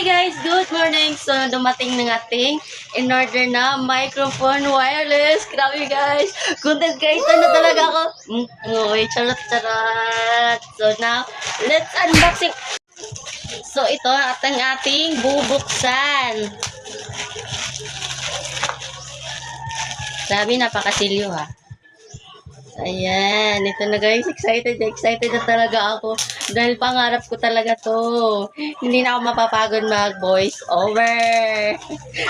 guys, good morning. So, dumating ng ating in-order na microphone wireless. Grabe guys. Content creator na talaga ako. Uy, charot. So, now, let's unboxing. So, ito at ang ating bubuksan. Grabe, napakasilyo ha. Ayan, ito na guys, excited na talaga ako dahil pangarap ko talaga to. Hindi na ako mapapagod mag voice over.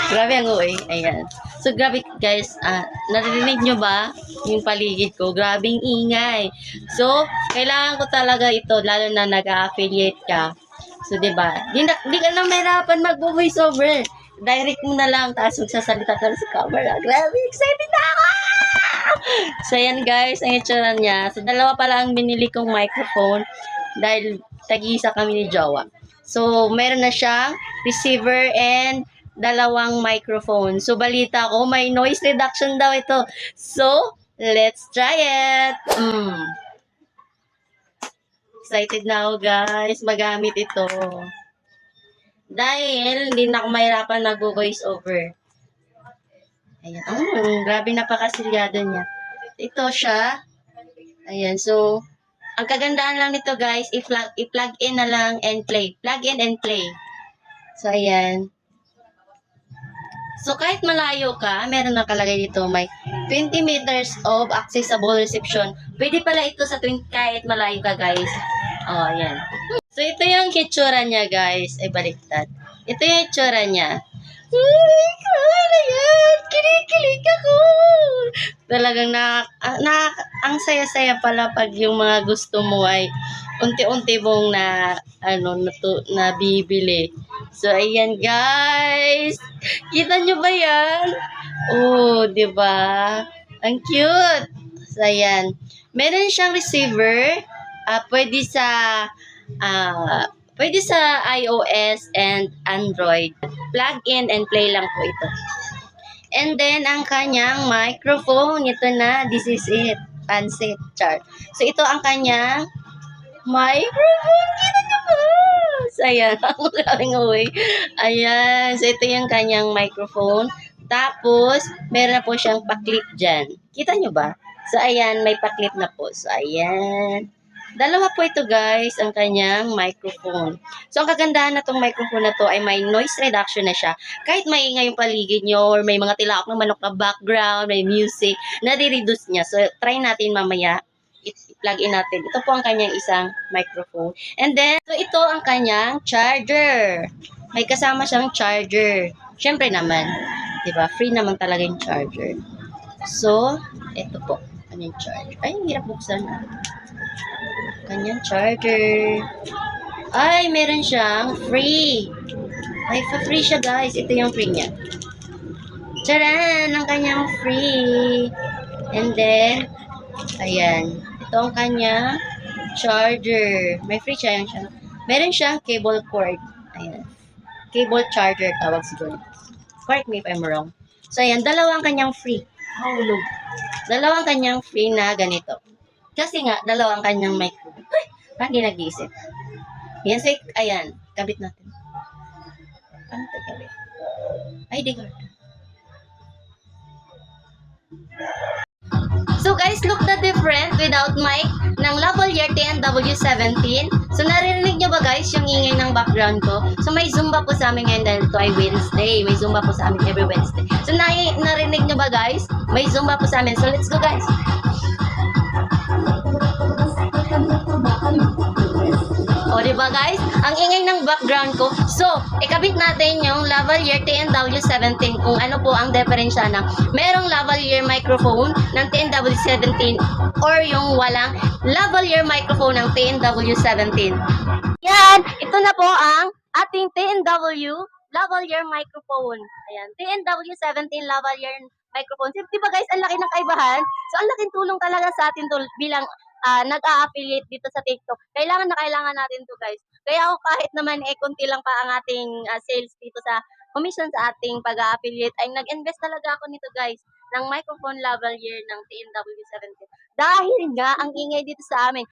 Grabe ang uwi. Ayan. So grabe guys, narinig nyo ba yung paligid ko? Grabing ingay. So, kailangan ko talaga ito lalo na nag-affiliate ka. So, diba? Di ka na mahirapan mag-voice over. Direct mo na lang, tapos magsasalita ka sa camera. Grabe, excited na ako! So, yan guys, ang itsura niya. So, dalawa pala ang binili kong microphone dahil tag-isa kami ni Jowa. So, meron na siyang receiver and dalawang microphone. So, balita ko, may noise reduction daw ito. So, let's try it! Excited na ako guys, magamit ito. Dahil, hindi na ako mahirapan mag-voice over. Ayan. Grabe napakasilyado niya. Ito siya. Ayan. So, ang kagandahan lang nito guys, i-plug in na lang and play. Plug in and play. So, ayan. So, kahit malayo ka, meron nakalagay dito, may 20 meters of accessible reception. Pwede pala ito sa kahit malayo ka guys. Oh, ayan. So, ito yung hitsura niya guys. Ay, baliktad. Ito yung hitsura niya. Ay, kala yan! Kinikilig ako! Talagang ang saya-saya pala pag yung mga gusto mo ay unti-unti mong nabibili. So, ayan guys! Kita nyo ba yan? Oh, di ba? Ang cute! So, ayan. Meron siyang receiver. Pwede sa iOS and Android. Plug in and play lang po ito. And then, ang kanyang microphone. Ito na. This is it. Pansit. Char. So, ito ang kanyang microphone. Kita nyo ba? So, ayan. Ang maraming uwi. Ayan. So, ito yung kanyang microphone. Tapos, meron na po siyang paklip dyan. Kita nyo ba? So, ayan. May paklip na po. So, ayan. Dalawa po ito guys, ang kanyang microphone. So, ang kagandahan na itong microphone na to ay may noise reduction na siya. Kahit maingay yung paligid nyo or may mga tilaok ng manok na background, may music, nare-reduce niya. So, try natin mamaya. I-plug in natin. Ito po ang kanyang isang microphone. And then, so ito ang kanyang charger. May kasama siyang charger. Siyempre naman, diba? Free naman talaga yung charger. So, ito po. Kanyang charger. Ay, hirap buksan na. Kanyang charger. Ay, meron siyang free. Ay, free siya guys. Ito yung free niya. Charan! Ang kanyang free. And then, ayan. Ito ang kanyang charger. May free siya. Meron siyang cable cord. Ayan. Cable charger tawag siguro. Correct me if I'm wrong. So, ayan. Dalawang kanyang free. Hulog. Dalawang kanyang free na ganito. Kasi nga, dalawang kanyang microphone. Ay, parang di nag-iisip. Yan, so, ayan. Kabit natin. Paano ito kabit? Ay, di ko. So, guys, look the different without mic ng Lavalier TNW17. So, naririnig nyo ba, guys, yung ingay ng background ko? So, may Zumba po sa amin ngayon dahil ito ay Wednesday. May Zumba po sa amin every Wednesday. So, narinig nyo ba, guys? May Zumba po sa amin. So, let's go, guys. O, diba guys? Ang ingay ng background ko. So, ikabit natin yung Lavalier TNW17 kung ano po ang diferensya ng merong lavalier microphone ng TNW17 or yung walang lavalier microphone ng TNW17. Yan! Ito na po ang ating TNW lavalier microphone. Ayan, TNW17 lavalier microphone. Diba guys, ang laki ng kaibahan? So, ang laking tulong talaga sa atin to bilang nag-a-affiliate dito sa TikTok. Kailangan natin to guys. Kaya ako kahit naman konti lang pa ang ating sales dito sa commission sa ating pag-a-affiliate ay nag-invest talaga ako nito guys ng microphone lavalier ng TNW17. Dahil nga ang ingay dito sa amin.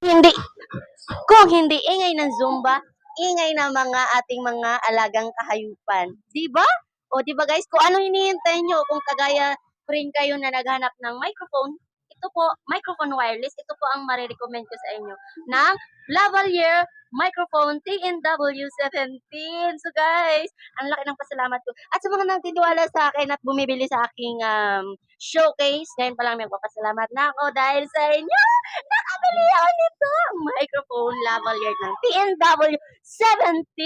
Kung hindi ingay ng Zumba, ingay ng mga ating mga alagang kahayupan. Di ba? O di ba guys, kung ano hinihintay nyo, kung kagaya ko rin kayo na naghanap ng microphone, ito po, microphone wireless, ito po ang marirecommend ko sa inyo ng lavalier microphone TNW17. So guys, ang laki ng pasalamat ko. At sa mga nagtitiwala sa akin at bumibili sa aking showcase, ngayon pa lang may papasalamat na ako dahil sa inyo, nakabili ako nito, microphone lavalier ng TNW17.